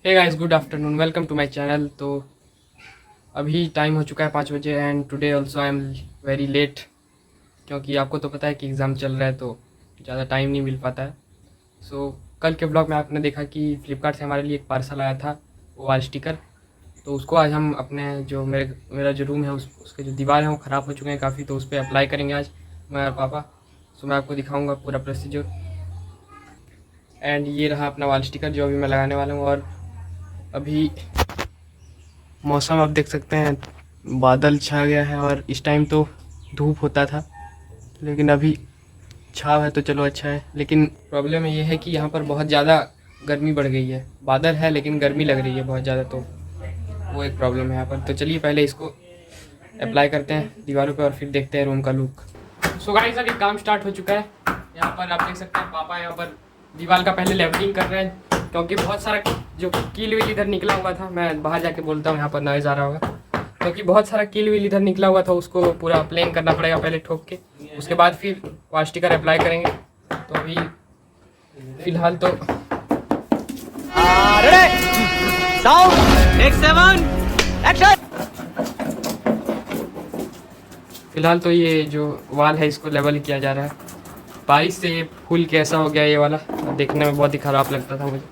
Hey guys, good afternoon, welcome to my channel. तो अभी time हो चुका है 5 बजे and today also I am very late, क्योंकि आपको तो पता है कि एग्ज़ाम चल रहा है तो ज़्यादा टाइम नहीं मिल पाता है। सो कल के ब्लॉग में आपने देखा कि फ्लिपकार्ट से हमारे लिए एक पार्सल आया था, वो वाल स्टिकर। तो उसको आज हम अपने जो मेरा जो रूम है उसके जो दीवार हैं वो ख़राब हो चुके हैं काफ़ी, तो उस पर अप्लाई करेंगे आज मैं और पापा। सो मैं आपको दिखाऊँगा पूरा प्रोसीजर। एंड ये रहा अपना वाल स्टिकर जो अभी मैं लगाने वाला हूँ। और अभी मौसम आप देख सकते हैं, बादल छा गया है और इस टाइम तो धूप होता था, लेकिन अभी छाव है तो चलो अच्छा है। लेकिन प्रॉब्लम ये है कि यहाँ पर बहुत ज़्यादा गर्मी बढ़ गई है। बादल है लेकिन गर्मी लग रही है बहुत ज़्यादा, तो वो एक प्रॉब्लम है यहाँ पर। तो चलिए पहले इसको अप्लाई करते हैं दीवारों पे और फिर देखते हैं रूम का लुक। सो गाइस, अभी काम स्टार्ट हो चुका है। यहाँ पर आप देख सकते हैं पापा यहाँ पर दीवार का पहले लेवलिंग कर रहे हैं, क्योंकि बहुत सारा जो कील वील इधर निकला हुआ था। मैं बाहर जाके बोलता हूँ, यहाँ पर नॉइज़ आ रहा होगा, क्योंकि बहुत सारा कील वील इधर निकला हुआ था, उसको पूरा प्लेन करना पड़ेगा पहले ठोक के, उसके बाद फिर वाल स्टिकर अप्लाई करेंगे। तो अभी फिलहाल तो ये जो वाल है इसको लेवल किया जा रहा है। बारिश से ये फूल कैसा हो गया ये वाला, देखने में बहुत ही ख़राब लगता था मुझे।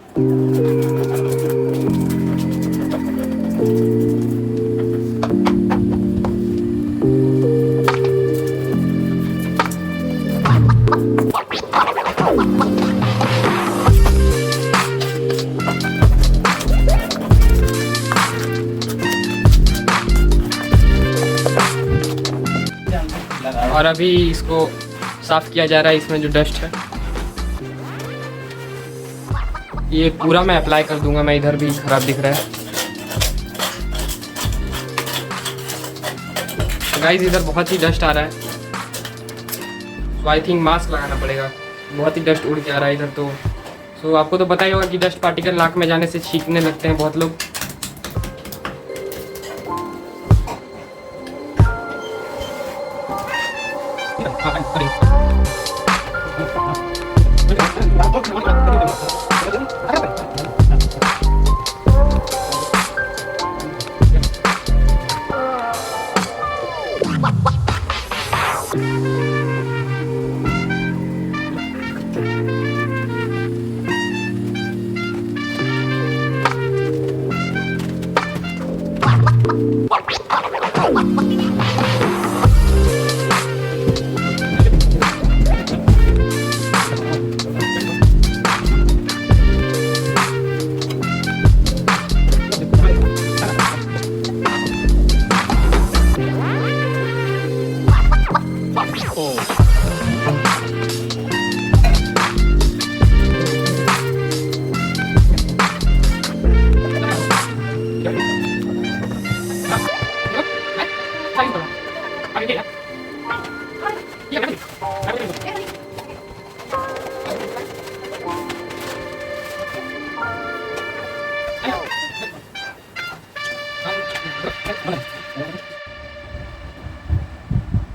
और अभी इसको साफ़ किया जा रहा है, इसमें जो डस्ट है ये पूरा मैं अप्लाई कर दूंगा। मैं इधर भी ख़राब दिख रहा है गाइस, इधर बहुत ही डस्ट आ रहा है, तो आई थिंक मास्क लगाना पड़ेगा। बहुत ही डस्ट उड़ के आ रहा है इधर तो। सो आपको तो पता ही होगा कि डस्ट पार्टिकल नाक में जाने से छींकने लगते हैं बहुत लोग।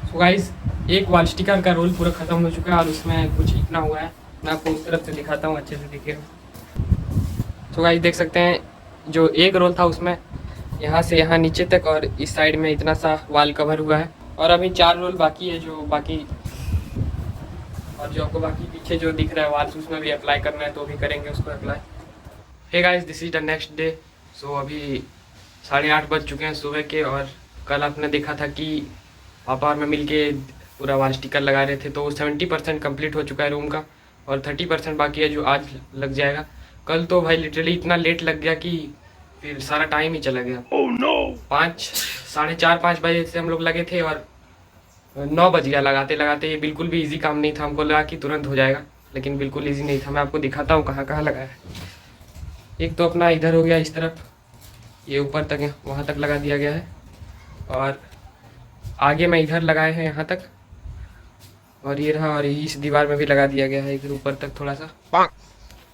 तो गाइस, एक वाल स्टिकर का रोल पूरा ख़त्म हो चुका है और उसमें कुछ इतना हुआ है। मैं आपको उस तरफ से दिखाता हूँ, अच्छे से देखिएगा। तो गाइस देख सकते हैं, जो एक रोल था उसमें यहाँ से यहाँ नीचे तक और इस साइड में इतना सा वाल कवर हुआ है। और अभी 4 रोल बाकी है, जो बाकी और जो आपको बाकी पीछे जो दिख रहा है वाल्स, उसमें भी अप्लाई करना है, तो भी करेंगे उसको apply. Hey guys, this is the next day. So अभी 8:30 बज चुके हैं सुबह के। और कल आपने देखा था कि पापा और मैं मिलके पूरा वाल स्टिकर लगा रहे थे, तो 70% कंप्लीट हो चुका है रूम का और 30% बाकी है जो आज लग जाएगा। कल तो भाई लिटरली इतना लेट लग गया कि फिर सारा टाइम ही चला गया। 4:30 बजे से हम लोग लगे थे और 9 बज गया लगाते लगाते। ये बिल्कुल भी इजी काम नहीं था, हमको लगा कि तुरंत हो जाएगा, लेकिन बिल्कुल इजी नहीं था। मैं आपको दिखाता हूँ कहाँ कहाँ लगा है। एक तो अपना इधर हो गया इस तरफ, ये ऊपर तक है, वहाँ तक लगा दिया गया है। और आगे में इधर लगाए हैं यहाँ तक, और ये रहा। और इस दीवार में भी लगा दिया गया है इधर ऊपर तक थोड़ा सा।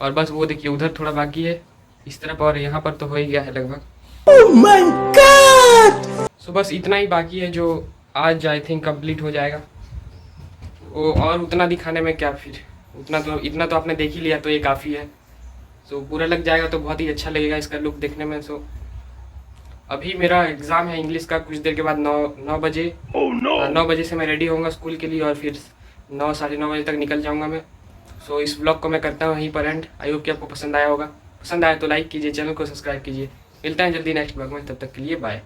और बस वो देखिए उधर थोड़ा बाकी है इस तरफ, और यहाँ पर तो हो ही गया है लगभग। Oh my God! सो बस इतना ही बाकी है जो आज आई थिंक कंप्लीट हो जाएगा। वो और उतना दिखाने में क्या, फिर इतना तो आपने देख ही लिया, तो ये काफ़ी है। सो पूरा लग जाएगा तो बहुत ही अच्छा लगेगा इसका लुक देखने में। सो अभी मेरा एग्ज़ाम है इंग्लिश का, कुछ देर के बाद 9 बजे। हाँ, 9 बजे से मैं रेडी होऊंगा स्कूल के लिए और फिर 9 साढ़े 9 बजे तक निकल जाऊंगा मैं। सो इस ब्लॉग को मैं करता हूँ वहीं पर एंड। आई होप कि आपको पसंद आया होगा। पसंद आया तो लाइक कीजिए, चैनल को सब्सक्राइब कीजिए। मिलते हैं जल्दी नेक्स्ट ब्लॉग में, तब तक के लिए बाय।